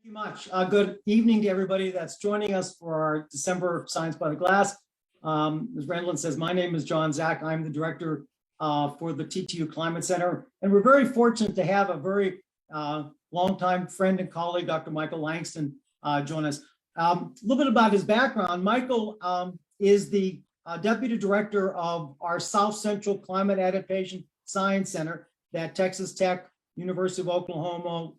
you much. Good evening to everybody that's joining us for our December Science by the Glass. As Randlin says, my name is John Zach. I'm the director for the TTU Climate Center. And we're very fortunate to have a very longtime friend and colleague, Dr. Michael Langston, join us. A little bit about his background. Michael is the deputy director of our South Central Climate Adaptation Science Center at Texas Tech, University of Oklahoma,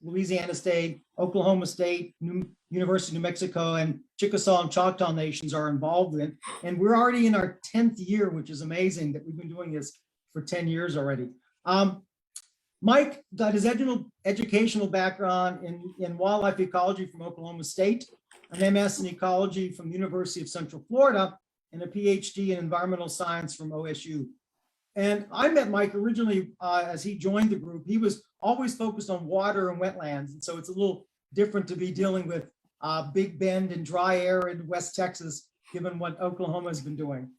Louisiana State, Oklahoma State, University of New Mexico, and Chickasaw and Choctaw nations are involved in. And we're already in our 10th year, which is amazing that we've been doing this for 10 years already. Mike got his educational background in wildlife ecology from Oklahoma State, an MS in ecology from the University of Central Florida, and a PhD in environmental science from OSU. And I met Mike originally as he joined the group. He was always focused on water and wetlands. And so it's a little different to be dealing with Big Bend and dry air in West Texas, given what Oklahoma has been doing.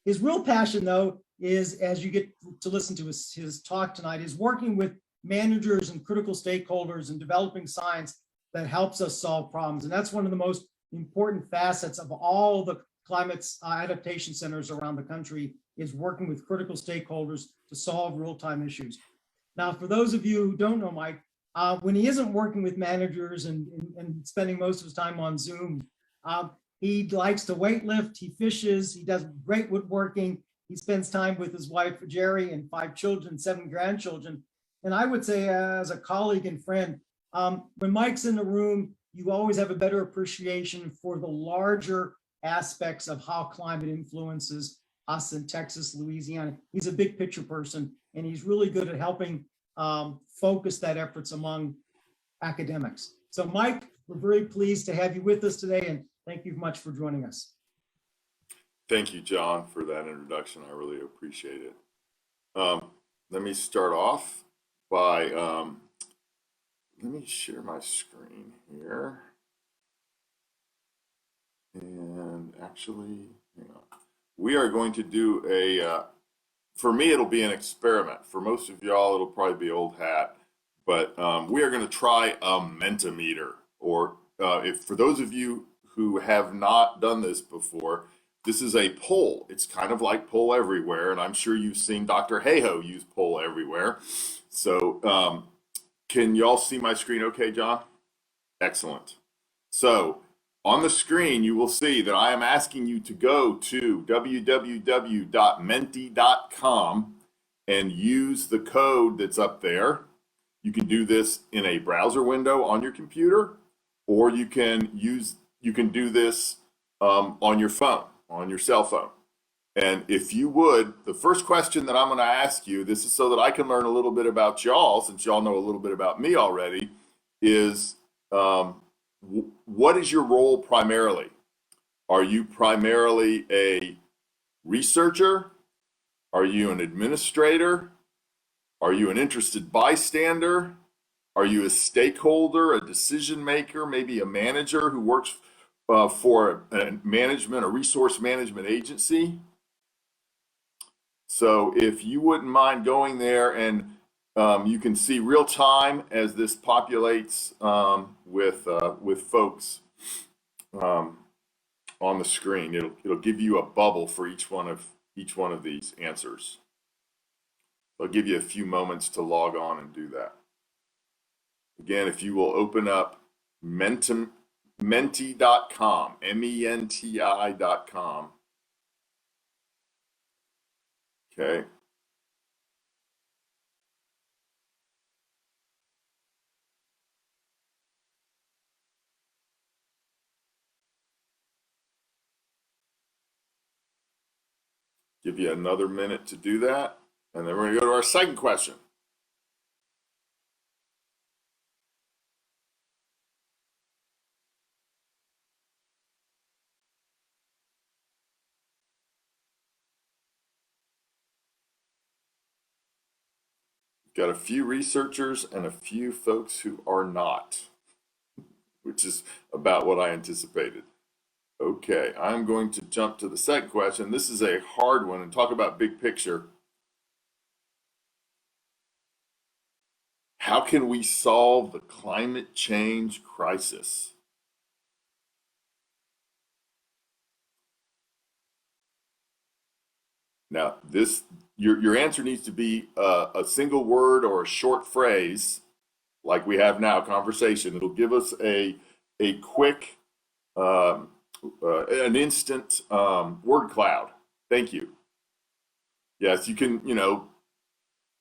His real passion, though, is, as you get to listen to his talk tonight, is working with managers and critical stakeholders and developing science that helps us solve problems. And that's one of the most important facets of all the climate adaptation centers around the country, is working with critical stakeholders to solve real-time issues. Now, for those of you who don't know Mike, when he isn't working with managers and spending most of his time on Zoom, he likes to weightlift, he fishes, he does great woodworking, he spends time with his wife, Jerry, and 5 children, 7 grandchildren. And I would say, as a colleague and friend, when Mike's in the room, you always have a better appreciation for the larger aspects of how climate influences us in Texas, Louisiana. He's a big picture person, and he's really good at helping focus that efforts among academics. So Mike, we're very pleased to have you with us today, and thank you much for joining us. Thank you, John, for that introduction. I really appreciate it. Let me start off by, let me share my screen here. And actually, hang on. We are going to do for me, it'll be an experiment. For most of y'all, it'll probably be old hat, but we are going to try a MentaMeter, or for those of you who have not done this before, this is a poll. It's kind of like Poll Everywhere, and I'm sure you've seen Dr. Hayhoe use Poll Everywhere. So can y'all see my screen okay, John? Excellent. So on the screen, you will see that I am asking you to go to www.menti.com and use the code that's up there. You can do this in a browser window on your computer, or you can do this on your phone, on your cell phone. And if you would, the first question that I'm going to ask you, this is so that I can learn a little bit about y'all, since y'all know a little bit about me already, is what is your role primarily? Are you primarily a researcher? Are you an administrator? Are you an interested bystander? Are you a stakeholder, a decision maker, maybe a manager who works for a resource management agency? So if you wouldn't mind going there, and you can see real time as this populates with folks on the screen. It'll give you a bubble for each one of these answers. I'll give you a few moments to log on and do that. Again, if you will open up menti.com, MENTI.com. Okay. Give you another minute to do that, and then we're going to go to our second question. Got a few researchers and a few folks who are not, which is about what I anticipated. Okay, I'm going to jump to the second question. This is a hard one, and talk about big picture. how can we solve the climate change crisis? Now, your answer needs to be a single word or a short phrase, like we have now, conversation. It'll give us a quick, an instant word cloud. Thank you. Yes, you can,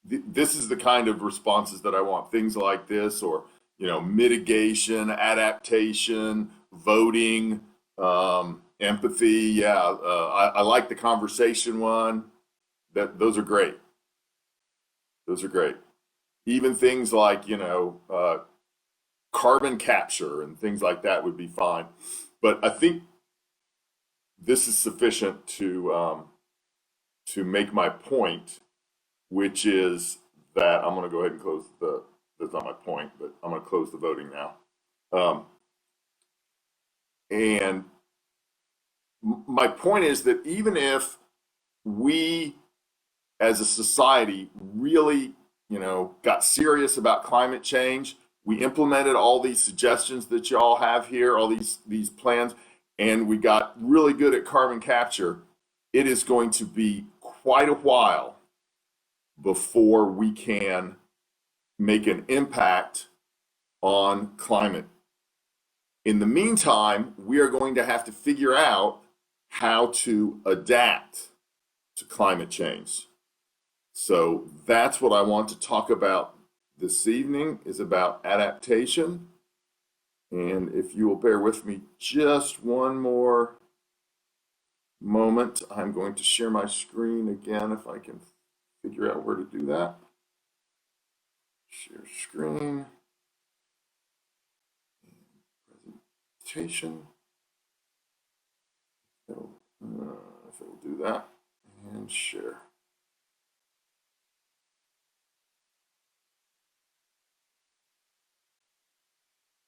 this is the kind of responses that I want. Things like this, or, mitigation, adaptation, voting, empathy. Yeah, I like the conversation one. Those are great. Those are great. Even things like, carbon capture and things like that would be fine. But I think this is sufficient to make my point, which is that I'm going to go ahead and close that's not my point, but I'm going to close the voting now. And my point is that even if we as a society really, got serious about climate change, we implemented all these suggestions that you all have here, all these plans, and we got really good at carbon capture, it is going to be quite a while before we can make an impact on climate. In the meantime, we are going to have to figure out how to adapt to climate change. So that's what I want to talk about this evening, is about adaptation. And if you will bear with me just one more moment, I'm going to share my screen again if I can figure out where to do that. Share screen. Presentation. If it'll do that. And share.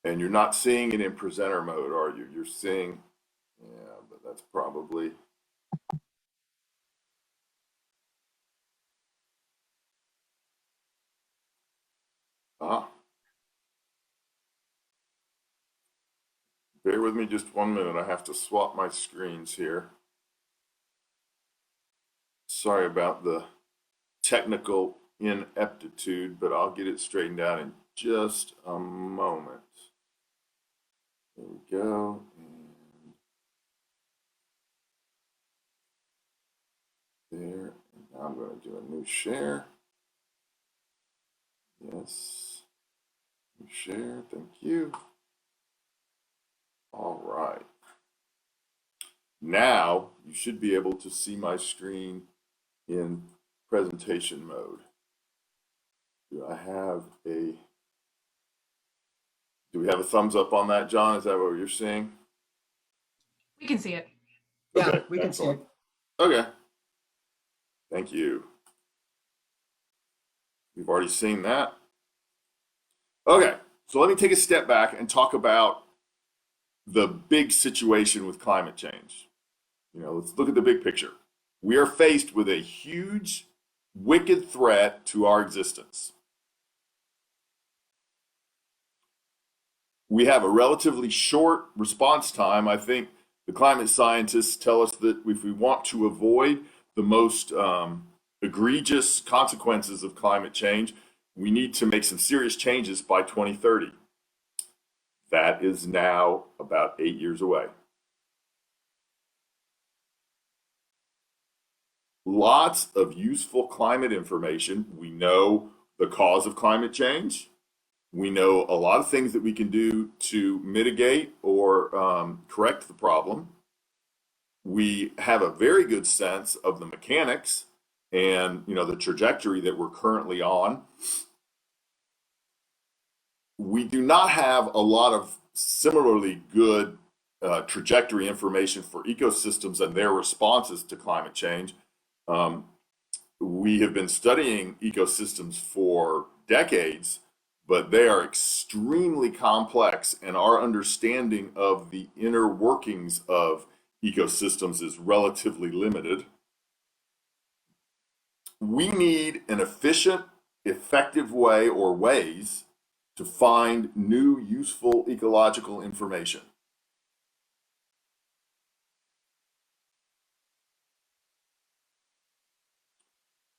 And you're not seeing it in presenter mode, are you? You're seeing, yeah, but that's probably. Bear with me just 1 minute. I have to swap my screens here. Sorry about the technical ineptitude, but I'll get it straightened out in just a moment. There we go. And there. And now I'm going to do a new share. Yes. New share. Thank you. All right. Now you should be able to see my screen in presentation mode. Do we have a thumbs up on that, John? Is that what you're seeing? We can see it. Yeah, Okay, we can see it. Okay. Thank you. We've already seen that. Okay, so let me take a step back and talk about the big situation with climate change. Let's look at the big picture. We are faced with a huge, wicked threat to our existence. We have a relatively short response time. I think the climate scientists tell us that if we want to avoid the most egregious consequences of climate change, we need to make some serious changes by 2030. That is now about 8 years away. Lots of useful climate information. We know the cause of climate change. We know a lot of things that we can do to mitigate or correct the problem. We have a very good sense of the mechanics and the trajectory that we're currently on. We do not have a lot of similarly good trajectory information for ecosystems and their responses to climate change. We have been studying ecosystems for decades, but they are extremely complex, and our understanding of the inner workings of ecosystems is relatively limited. We need an efficient effective way or ways to find new useful ecological information.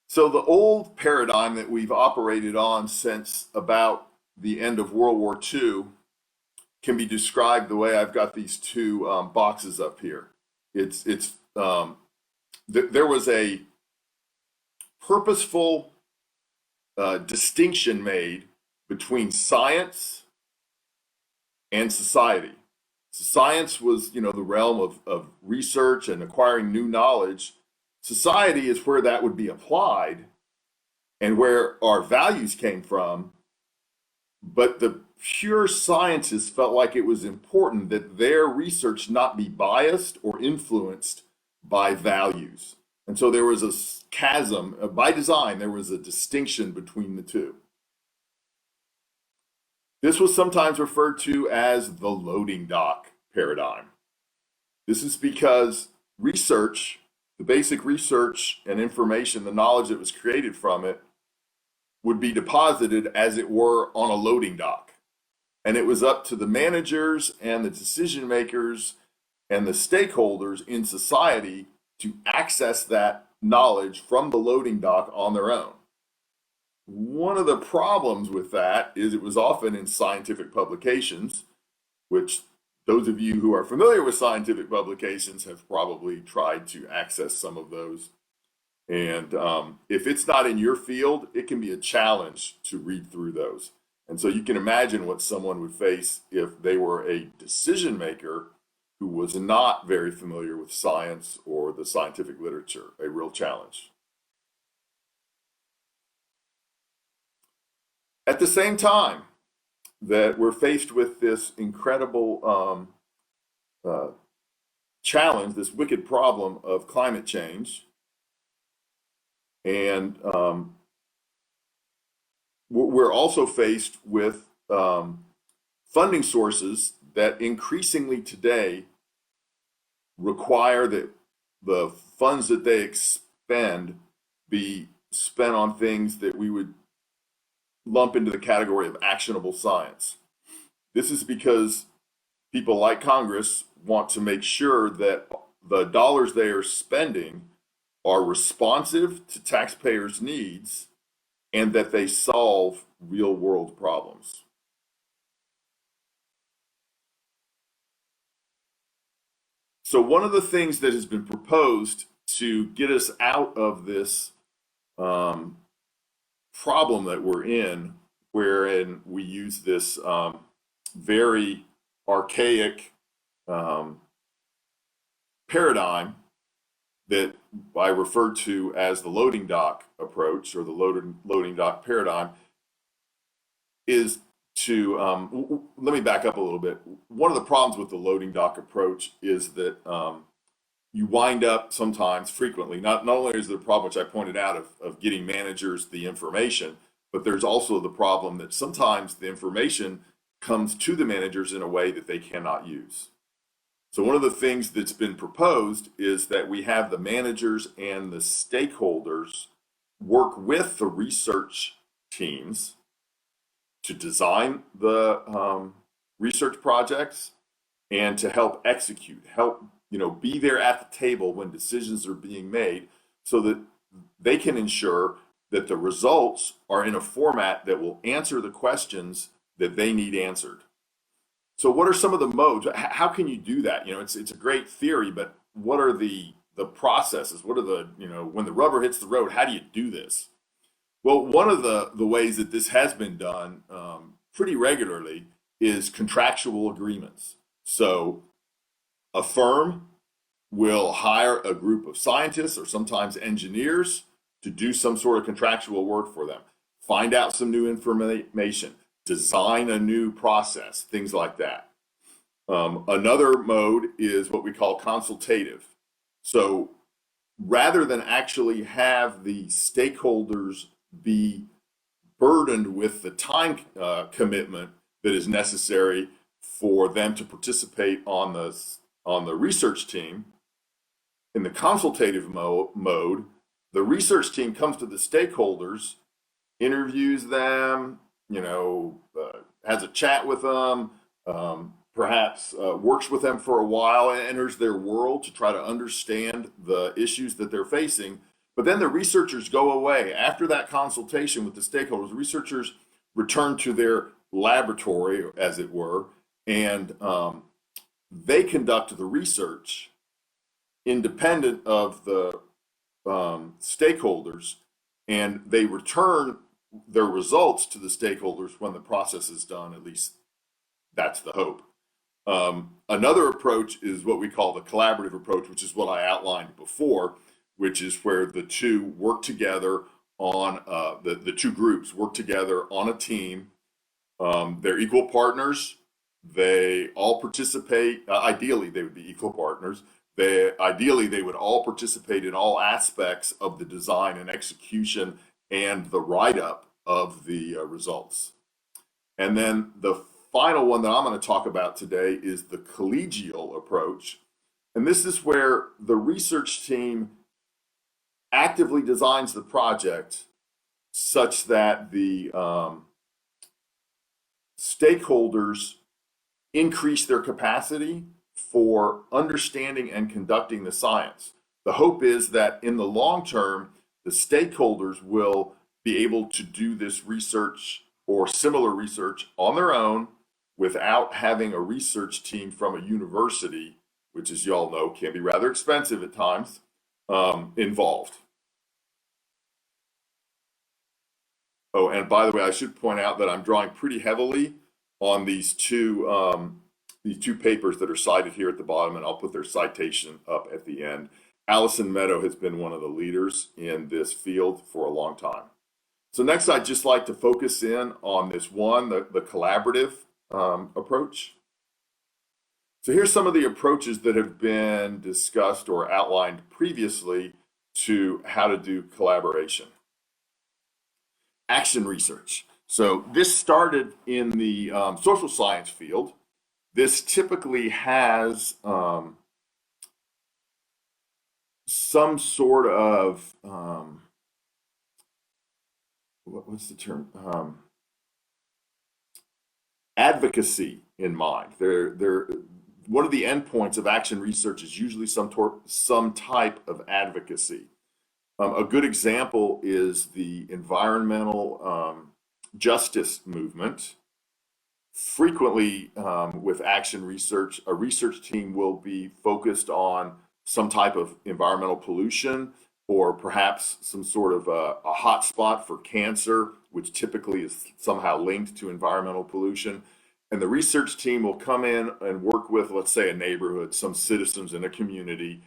So the old paradigm that we've operated on since about the end of World War II can be described the way I've got these two boxes up here. There was a purposeful distinction made between science and society. Science was, the realm of research and acquiring new knowledge. Society is where that would be applied and where our values came from. But the pure scientists felt like it was important that their research not be biased or influenced by values. And so there was a chasm, by design, there was a distinction between the two. This was sometimes referred to as the loading dock paradigm. This is because research, the basic research and information, the knowledge that was created from it, would be deposited, as it were, on a loading dock. And it was up to the managers and the decision makers and the stakeholders in society to access that knowledge from the loading dock on their own. One of the problems with that is it was often in scientific publications, which those of you who are familiar with scientific publications have probably tried to access some of those. And if it's not in your field, it can be a challenge to read through those. And so you can imagine what someone would face if they were a decision maker who was not very familiar with science or the scientific literature, a real challenge. At the same time that we're faced with this incredible challenge, this wicked problem of climate change, and we're also faced with funding sources that increasingly today require that the funds that they expend be spent on things that we would lump into the category of actionable science. This is because people like Congress want to make sure that the dollars they are spending are responsive to taxpayers' needs and that they solve real world problems. So one of the things that has been proposed to get us out of this problem that we're in, wherein we use this very archaic paradigm that I refer to as the loading dock approach, or the loading dock paradigm, is to, let me back up a little bit. One of the problems with the loading dock approach is that you wind up sometimes, frequently, not only is there the problem which I pointed out of getting managers the information, but there's also the problem that sometimes the information comes to the managers in a way that they cannot use. So one of the things that's been proposed is that we have the managers and the stakeholders work with the research teams to design the research projects and to help execute, be there at the table when decisions are being made, so that they can ensure that the results are in a format that will answer the questions that they need answered. So what are some of the modes? How can you do that? It's a great theory, but what are the processes? What are when the rubber hits the road, how do you do this? Well, one of the ways that this has been done pretty regularly is contractual agreements. So a firm will hire a group of scientists or sometimes engineers to do some sort of contractual work for them, find out some new information, design a new process, things like that. Another mode is what we call consultative. So rather than actually have the stakeholders be burdened with the time commitment that is necessary for them to participate on the research team, in the consultative mode, the research team comes to the stakeholders interviews them, has a chat with them, perhaps works with them for a while and enters their world to try to understand the issues that they're facing. But then the researchers go away. After that consultation with the stakeholders, researchers return to their laboratory, as it were, and they conduct the research independent of the stakeholders, and they return their results to the stakeholders when the process is done. At least that's the hope. Another approach is what we call the collaborative approach, which is what I outlined before, which is where the two work together on the two groups work together on a team. They're equal partners. They all participate. Ideally, they would be equal partners. Ideally, they would all participate in all aspects of the design and execution and the write-up of the results. And then the final one that I'm going to talk about today is the collegial approach. And this is where the research team actively designs the project such that the stakeholders increase their capacity for understanding and conducting the science. The hope is that in the long term, the stakeholders will be able to do this research or similar research on their own without having a research team from a university, which, as you all know, can be rather expensive at times, involved. Oh, and by the way, I should point out that I'm drawing pretty heavily on these two papers that are cited here at the bottom, and I'll put their citation up at the end. Allison Meadow has been one of the leaders in this field for a long time. So next, I'd just like to focus in on this one, the collaborative approach. So here's some of the approaches that have been discussed or outlined previously to how to do collaboration. Action research. So this started in the social science field. This typically has some sort of, what's the term? Advocacy in mind. One of the endpoints of action research is usually some type of advocacy. A good example is the environmental justice movement. Frequently, with action research, a research team will be focused on some type of environmental pollution, or perhaps some sort of a hotspot for cancer, which typically is somehow linked to environmental pollution. And the research team will come in and work with, let's say, a neighborhood, some citizens in a community,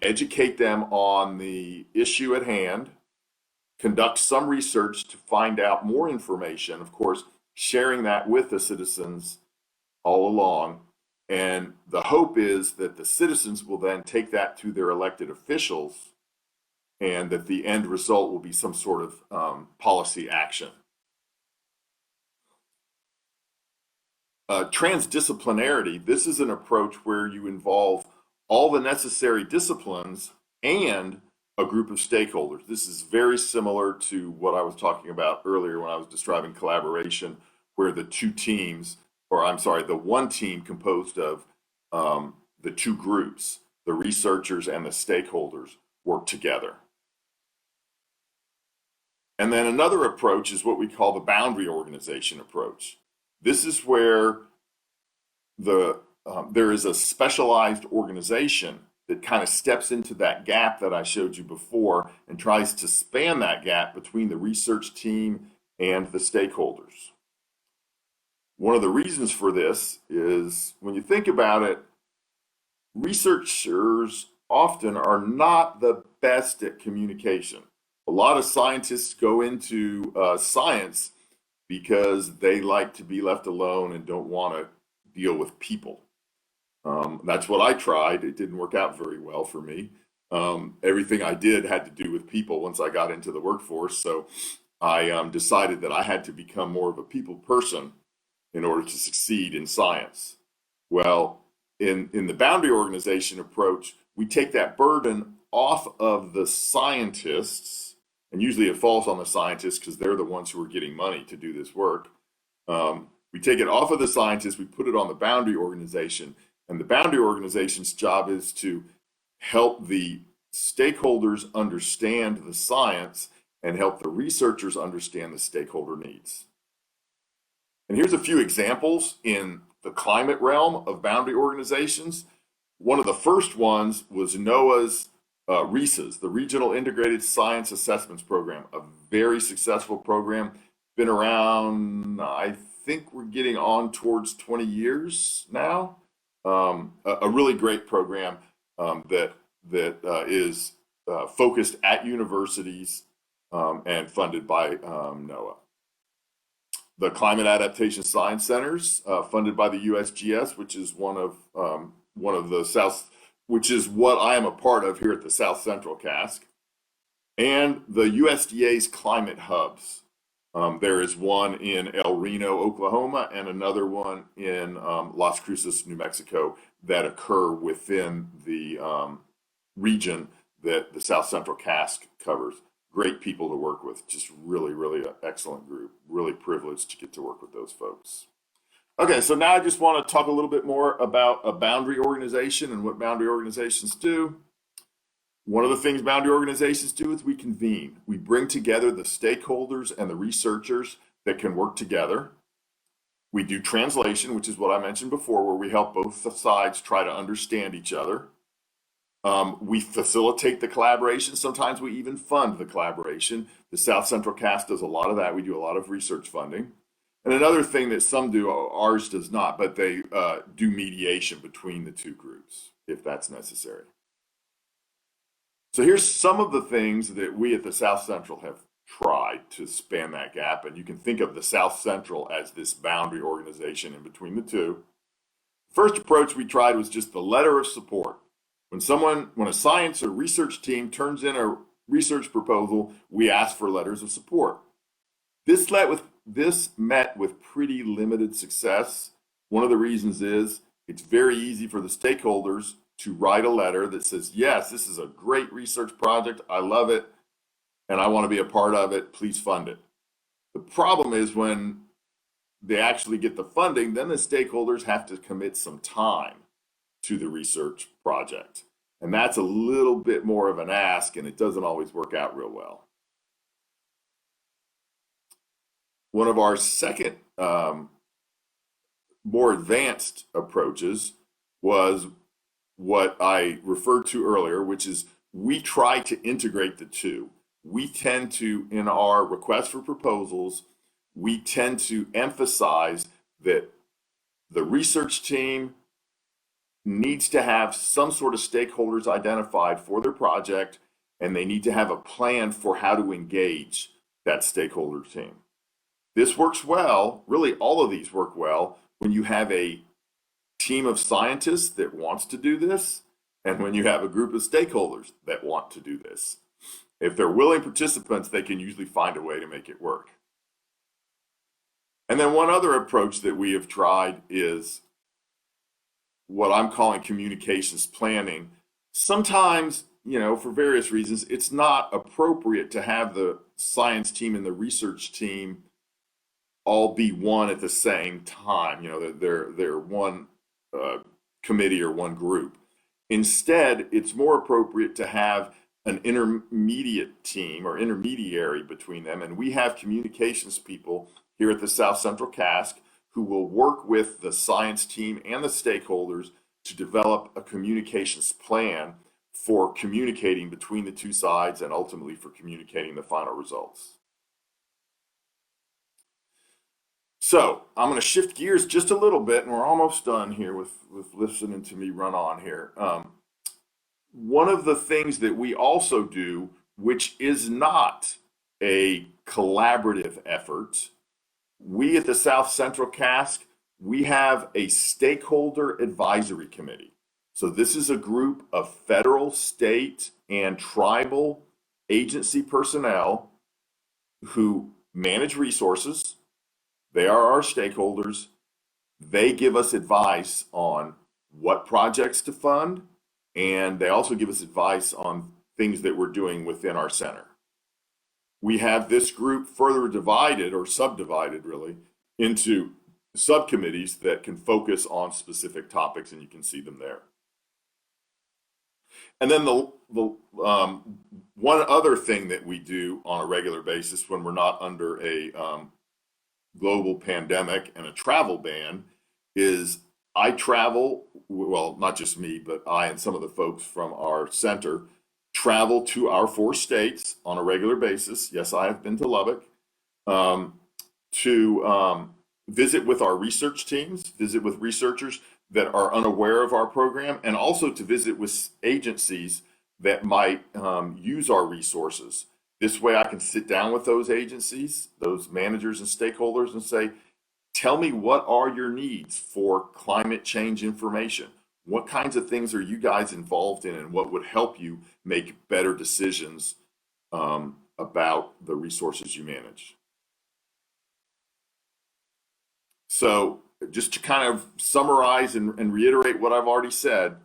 educate them on the issue at hand, conduct some research to find out more information, of course, sharing that with the citizens all along. And the hope is that the citizens will then take that to their elected officials, and that the end result will be some sort of policy action. Transdisciplinarity, this is an approach where you involve all the necessary disciplines and a group of stakeholders. This is very similar to what I was talking about earlier when I was describing collaboration, where the one team composed of the two groups, the researchers and the stakeholders, work together. And then another approach is what we call the boundary organization approach. This is where there is a specialized organization that kind of steps into that gap that I showed you before and tries to span that gap between the research team and the stakeholders. One of the reasons for this is, when you think about it, researchers often are not the best at communication. A lot of scientists go into science because they like to be left alone and don't want to deal with people. That's what I tried. It didn't work out very well for me. Everything I did had to do with people once I got into the workforce. So I decided that I had to become more of a people person in order to succeed in science. Well, in the boundary organization approach, we take that burden off of the scientists and usually it falls on the scientists because they're the ones who are getting money to do this work. We take it off of the scientists, we put it on the boundary organization, and the boundary organization's job is to help the stakeholders understand the science and help the researchers understand the stakeholder needs. And here's a few examples in the climate realm of boundary organizations. One of the first ones was NOAA's RISAs, the Regional Integrated Science Assessments Program, a very successful program. Been around, I think we're getting on towards 20 years now. A really great program that is focused at universities and funded by NOAA. The Climate Adaptation Science Centers, funded by the USGS, which is one of the South, which is what I am a part of here at the South Central CASC, and the USDA's climate hubs. There is one in El Reno, Oklahoma, and another one in Las Cruces, New Mexico, that occur within the region that the South Central CASC covers. Great people to work with, just really, really an excellent group. Really privileged to get to work with those folks. Okay, so now I just want to talk a little bit more about a boundary organization and what boundary organizations do. One of the things boundary organizations do is we convene. We bring together the stakeholders and the researchers that can work together. We do translation, which is what I mentioned before, where we help both sides try to understand each other. We facilitate the collaboration. Sometimes we even fund the collaboration. The South Central CASC does a lot of that. We do a lot of research funding. And another thing that some do, ours does not, but they do mediation between the two groups if that's necessary. So here's some of the things that we at the South Central have tried to span that gap. And you can think of the South Central as this boundary organization in between the two. First approach we tried was just the letter of support. When a science or research team turns in a research proposal, we ask for letters of support. This met with pretty limited success. One of the reasons is it's very easy for the stakeholders to write a letter that says, yes, this is a great research project, I love it, and I want to be a part of it, please fund it. The problem is when they actually get the funding, then the stakeholders have to commit some time to the research project. And that's a little bit more of an ask, and it doesn't always work out real well. One of our second more advanced approaches was what I referred to earlier, which is we try to integrate the two. We tend to, in our request for proposals, we tend to emphasize that the research team needs to have some sort of stakeholders identified for their project, and they need to have a plan for how to engage that stakeholder team. This works well, really all of these work well, when you have a team of scientists that wants to do this, and when you have a group of stakeholders that want to do this. If they're willing participants, they can usually find a way to make it work. And then one other approach that we have tried is what I'm calling communications planning. Sometimes, for various reasons, it's not appropriate to have the science team and the research team all be one at the same time. They're one committee or one group. Instead, it's more appropriate to have an intermediate team or intermediary between them. And we have communications people here at the South Central CASC who will work with the science team and the stakeholders to develop a communications plan for communicating between the two sides and ultimately for communicating the final results. So I'm going to shift gears just a little bit, and we're almost done here with listening to me run on here. One of the things that we also do, which is not a collaborative effort, we at the South Central CASC, we have a stakeholder advisory committee. So this is a group of federal, state, and tribal agency personnel who manage resources. They are our stakeholders. They give us advice on what projects to fund, and they also give us advice on things that we're doing within our center. we have this group further divided or subdivided really into subcommittees that can focus on specific topics, and you can see them there. And then the one other thing that we do on a regular basis when we're not under a global pandemic and a travel ban is I travel, well, not just me, but I and some of the folks from our center travel to our 4 states on a regular basis. Yes, I have been to Lubbock to visit with our research teams, visit with researchers that are unaware of our program, and also to visit with agencies that might use our resources. This way I can sit down with those agencies, those managers and stakeholders, and say, tell me, what are your needs for climate change information? What kinds of things are you guys involved in, and what would help you make better decisions about the resources you manage? So just to kind of summarize and reiterate what I've already said,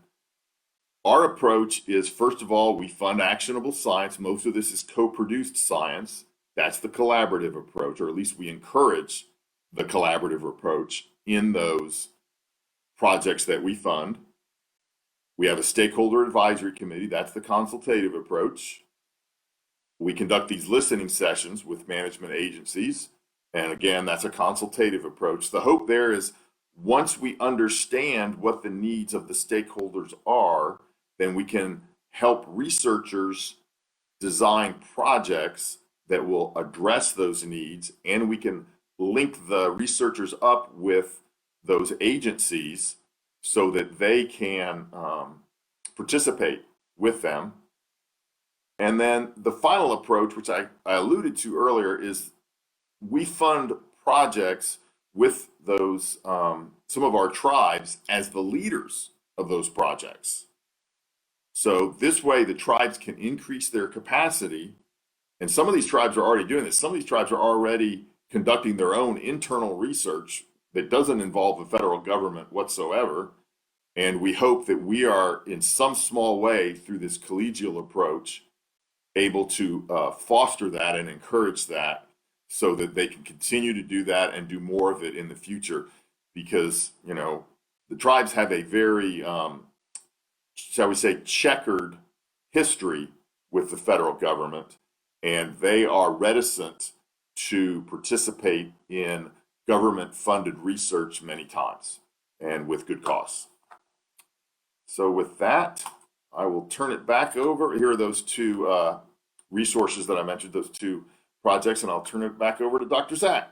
our approach is, first of all, we fund actionable science. Most of this is co-produced science. That's the collaborative approach, or at least we encourage the collaborative approach in those projects that we fund. We have a stakeholder advisory committee. That's the consultative approach. We conduct these listening sessions with management agencies. And again, that's a consultative approach. The hope there is once we understand what the needs of the stakeholders are, then we can help researchers design projects that will address those needs, and we can link the researchers up with those agencies so that they can participate with them. And then the final approach, which I alluded to earlier, is we fund projects with those, some of our tribes as the leaders of those projects. So this way the tribes can increase their capacity, and some of these tribes are already doing this. Some of these tribes are already conducting their own internal research that doesn't involve the federal government whatsoever. And we hope that we are, in some small way, through this collegial approach, able to foster that and encourage that so that they can continue to do that and do more of it in the future. Because, you know, the tribes have a very, shall we say, checkered history with the federal government, and they are reticent to participate in government-funded research many times, and with good cause. So with that, I will turn it back over. Here are those 2 resources that I mentioned, those 2 projects, and I'll turn it back over to Dr. Zach.